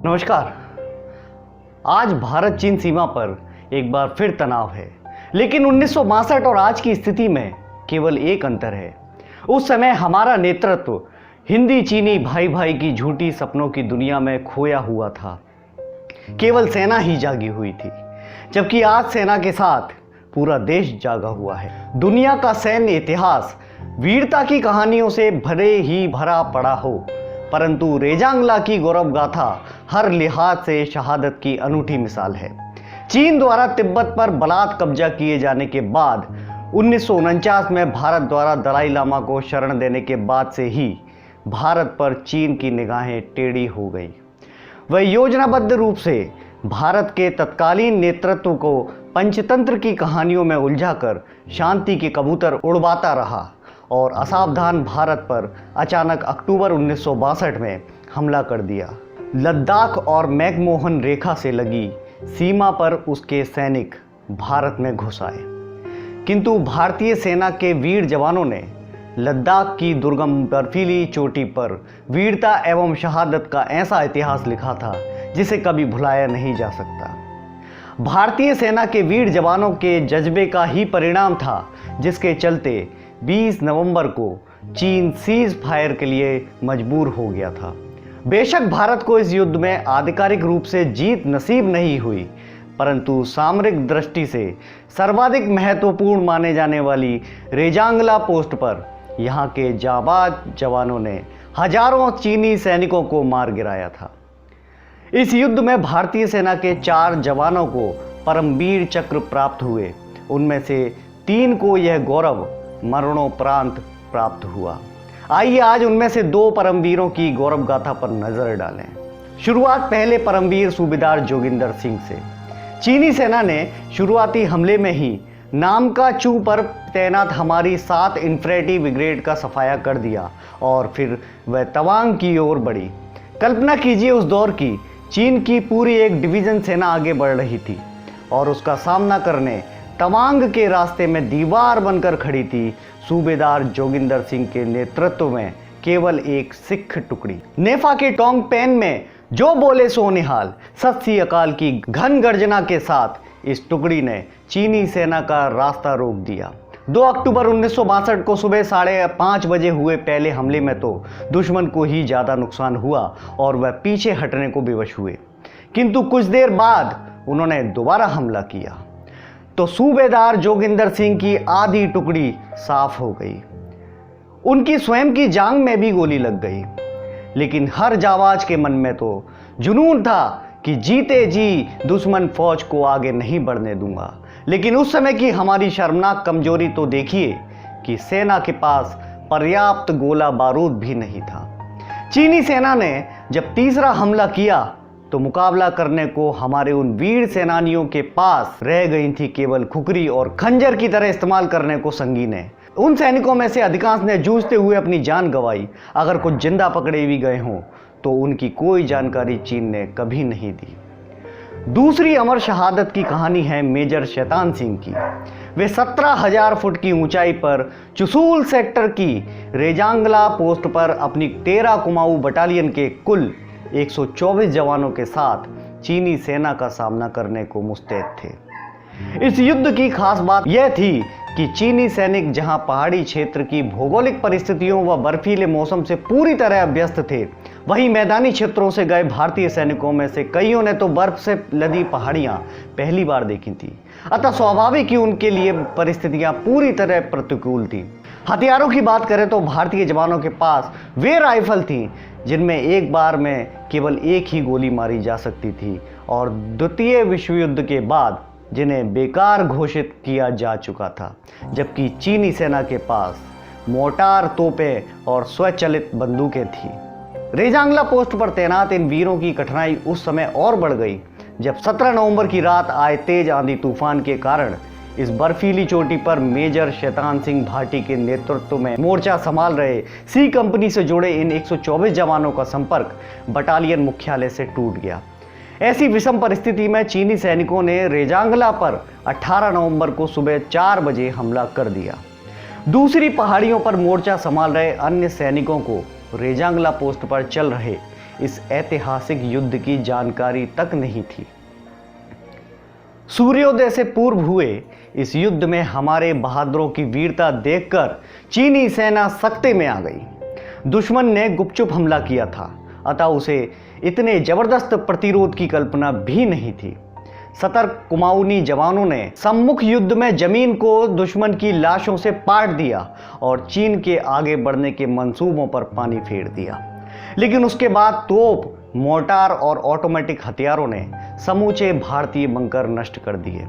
नमस्कार। आज भारत चीन सीमा पर एक बार फिर तनाव है, लेकिन 1962 और आज की स्थिति में केवल एक अंतर है। उस समय हमारा नेतृत्व हिंदी चीनी भाई भाई की झूठी सपनों की दुनिया में खोया हुआ था। केवल सेना ही जागी हुई थी, जबकि आज सेना के साथ पूरा देश जागा हुआ है। दुनिया का सैन्य इतिहास वीरता की कहानियों से भरे ही भरा पड़ा हो, परंतु रेजांगला की गौरव गाथा हर लिहाज से शहादत की अनूठी मिसाल है। चीन द्वारा तिब्बत पर बलात् कब्जा किए जाने के बाद 1949 में भारत द्वारा दलाई लामा को शरण देने के बाद से ही भारत पर चीन की निगाहें टेढ़ी हो गई। वह योजनाबद्ध रूप से भारत के तत्कालीन नेतृत्व को पंचतंत्र की कहानियों में उलझाकर शांति के कबूतर उड़वाता रहा और असावधान भारत पर अचानक अक्टूबर 1962 में हमला कर दिया। लद्दाख और मैकमोहन रेखा से लगी सीमा पर उसके सैनिक भारत में घुस आए, किंतु भारतीय सेना के वीर जवानों ने लद्दाख की दुर्गम बर्फीली चोटी पर वीरता एवं शहादत का ऐसा इतिहास लिखा था जिसे कभी भुलाया नहीं जा सकता। भारतीय सेना के वीर जवानों के जज्बे का ही परिणाम था जिसके चलते 20 नवंबर को चीन सीज फायर के लिए मजबूर हो गया था। बेशक भारत को इस युद्ध में आधिकारिक रूप से जीत नसीब नहीं हुई, परंतु सामरिक दृष्टि से सर्वाधिक महत्वपूर्ण माने जाने वाली रेजांगला पोस्ट पर यहाँ के जाबाज जवानों ने हजारों चीनी सैनिकों को मार गिराया था। इस युद्ध में भारतीय सेना के 4 जवानों को परमवीर चक्र प्राप्त हुए। उनमें से 3 को यह गौरव मरणोपरांत प्राप्त हुआ। आइए आज उनमें से 2 परमवीरों की गौरव गाथा पर नजर डालें। शुरुआत पहले परमवीर सूबेदार जोगिंदर सिंह से। चीनी सेना ने शुरुआती हमले में ही नामकाचू पर तैनात हमारी 7 इन्फेंट्री ब्रिगेड का सफाया कर दिया और फिर वह तवांग की ओर बढ़ी। कल्पना कीजिए उस दौर की चीन की पूरी एक डिवीजन सेना आगे बढ़ रही थी और उसका सामना करने तवांग के रास्ते में दीवार बनकर खड़ी थी सूबेदार जोगिंदर सिंह के नेतृत्व में केवल एक सिख टुकड़ी। नेफा के टोंग पेन में जो बोले सो निहाल, सत श्री अकाल की घन गर्जना के साथ इस टुकड़ी ने चीनी सेना का रास्ता रोक दिया। 2 अक्टूबर 1962 को सुबह 5:30 बजे हुए पहले हमले में तो दुश्मन को ही ज़्यादा नुकसान हुआ और वह पीछे हटने को विवश हुए, किंतु कुछ देर बाद उन्होंने दोबारा हमला किया तो सूबेदार जोगिंदर सिंह की आधी टुकड़ी साफ हो गई। उनकी स्वयं की जांग में भी गोली लग गई, लेकिन हर जाबाज के मन में तो जुनून था कि जीते जी दुश्मन फौज को आगे नहीं बढ़ने दूंगा। लेकिन उस समय की हमारी शर्मनाक कमजोरी तो देखिए कि सेना के पास पर्याप्त गोला बारूद भी नहीं था। चीनी सेना ने जब तीसरा हमला किया तो मुकाबला करने को हमारे उन वीर सेनानियों के पास रह गई थी केवल खुकरी और खंजर की तरह इस्तेमाल करने को संगीनें। उन सैनिकों में से अधिकांश ने जूझते हुए अपनी जान गंवाई। अगर कुछ जिंदा पकड़े भी गए हों तो उनकी कोई जानकारी चीन ने कभी नहीं दी। दूसरी अमर शहादत की कहानी है मेजर शैतान सिंह की। वे 17,000 फुट की ऊंचाई पर चुसूल सेक्टर की रेजांगला पोस्ट पर अपनी 13 कुमाऊं बटालियन के कुल 124 जवानों के साथ चीनी सेना का सामना करने को मुस्तैद थे। इस युद्ध की खास बात यह थी कि चीनी सैनिक जहां पहाड़ी क्षेत्र की भौगोलिक परिस्थितियों व बर्फीले मौसम से पूरी तरह अभ्यस्त थे, वहीं मैदानी क्षेत्रों से गए भारतीय सैनिकों में से कईयों ने तो बर्फ से लदी पहाड़ियां पहली बार देखी थी। अतः स्वाभाविक ही उनके लिए परिस्थितियां पूरी तरह प्रतिकूल थी। हथियारों की बात करें तो भारतीय जवानों के पास वे राइफल थीं जिनमें एक बार में केवल एक ही गोली मारी जा सकती थी और द्वितीय विश्व युद्ध के बाद जिन्हें बेकार घोषित किया जा चुका था, जबकि चीनी सेना के पास मोर्टार तोपें और स्वचालित बंदूकें थीं। रेजांगला पोस्ट पर तैनात इन वीरों की कठिनाई उस समय और बढ़ गई जब 17 नवंबर की रात आए तेज आंधी तूफान के कारण इस बर्फीली चोटी पर मेजर शैतान सिंह भाटी के नेतृत्व में मोर्चा संभाल रहे सी कंपनी से जुड़े इन 124 जवानों का संपर्क बटालियन मुख्यालय से टूट गया। ऐसी विषम परिस्थिति में चीनी सैनिकों ने रेजांगला पर 18 नवंबर को सुबह 4 बजे हमला कर दिया। दूसरी पहाड़ियों पर मोर्चा संभाल रहे अन्य सैनिकों को रेजांगला पोस्ट पर चल रहे इस ऐतिहासिक युद्ध की जानकारी तक नहीं थी। सूर्योदय से पूर्व हुए इस युद्ध में हमारे बहादुरों की वीरता देखकर चीनी सेना सख्ते में आ गई। दुश्मन ने गुपचुप हमला किया था, अतः उसे इतने जबरदस्त प्रतिरोध की कल्पना भी नहीं थी। सतर्क कुमाऊनी जवानों ने सम्मुख युद्ध में जमीन को दुश्मन की लाशों से पाट दिया और चीन के आगे बढ़ने के मंसूबों पर पानी फेर दिया। लेकिन उसके बाद तोप, मोर्टार और ऑटोमेटिक हथियारों ने समूचे भारतीय बंकर नष्ट कर दिए।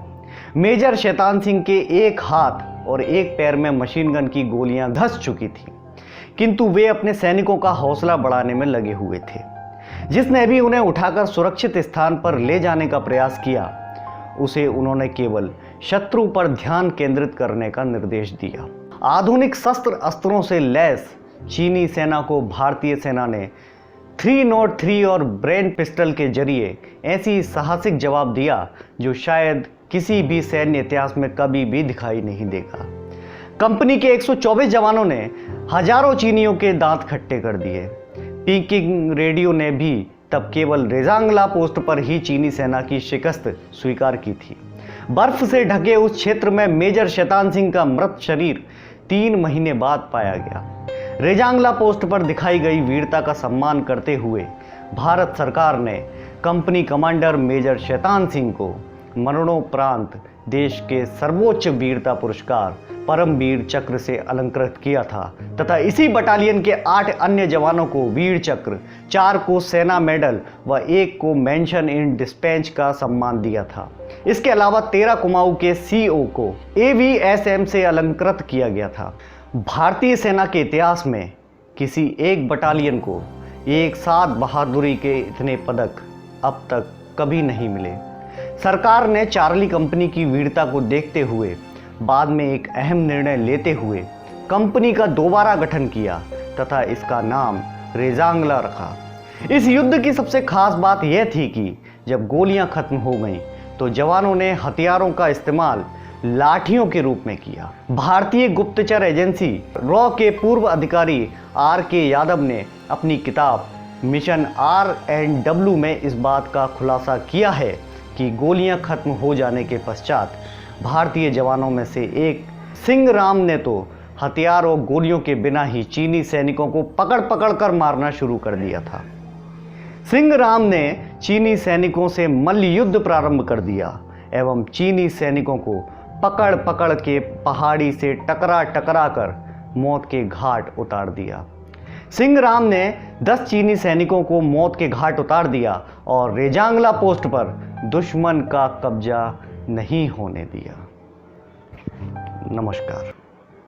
मेजर शैतान सिंह के एक हाथ और एक पैर में मशीन गन की गोलियां धंस चुकी थी, किंतु वे अपने सैनिकों का हौसला बढ़ाने में लगे हुए थे। जिसने भी उन्हें उठाकर सुरक्षित स्थान पर ले जाने का प्रयास किया, उसे उन्होंने केवल शत्रु पर ध्यान केंद्रित करने का निर्देश दिया। आधुनिक शस्त्र अस्त्रों से लैस चीनी सेना को भारतीय सेना ने 303 और ब्रेन पिस्टल के जरिए ऐसी साहसिक जवाब दिया जो शायद किसी भी सैन्य इतिहास में कभी भी दिखाई नहीं देगा। कंपनी के 124 जवानों ने हजारों चीनियों के दांत खट्टे कर दिए। पीकिंग रेडियो ने भी तब केवल रेजांगला पोस्ट पर ही चीनी सेना की शिकस्त स्वीकार की थी। बर्फ से ढके उस क्षेत्र में मेजर शैतान सिंह का मृत शरीर 3 महीने बाद पाया गया। रेजांगला पोस्ट पर दिखाई गई वीरता का सम्मान करते हुए भारत सरकार ने company commander major Shaitan Singh को मरणोपरांत देश के सर्वोच्च वीरता पुरस्कार परमवीर चक्र से अलंकृत किया था तथा इसी बटालियन के 8 अन्य जवानों को वीर चक्र, 4 को सेना मेडल व 1 को मेंशन इन डिस्पैच का सम्मान दिया था। इसके अलावा 13 कुमाऊं के CO को AVSM से अलंकृत किया गया था। भारतीय सेना के इतिहास में किसी एक बटालियन को एक साथ बहादुरी के इतने पदक अब तक कभी नहीं मिले। सरकार ने चार्ली कंपनी की वीरता को देखते हुए बाद में एक अहम निर्णय लेते हुए कंपनी का दोबारा गठन किया तथा इसका नाम रेजांगला रखा। इस युद्ध की सबसे खास बात यह थी कि जब गोलियां खत्म हो गईं तो जवानों ने हथियारों का इस्तेमाल लाठियों के रूप में किया। भारतीय गुप्तचर एजेंसी रॉ के पूर्व अधिकारी RK यादव ने अपनी किताब मिशन R&W में इस बात का खुलासा किया है कि गोलियां खत्म हो जाने के पश्चात भारतीय जवानों में से एक सिंह राम ने तो हथियार और गोलियों के बिना ही चीनी सैनिकों को पकड़ पकड़ कर मारना शुरू कर दिया था। सिंह राम ने चीनी सैनिकों से मल्ल युद्ध प्रारंभ कर दिया एवं चीनी सैनिकों को पकड़ पकड़ के पहाड़ी से टकरा टकरा कर मौत के घाट उतार दिया। सिंह राम ने 10 चीनी सैनिकों को मौत के घाट उतार दिया और रेजांगला पोस्ट पर दुश्मन का कब्जा नहीं होने दिया। नमस्कार।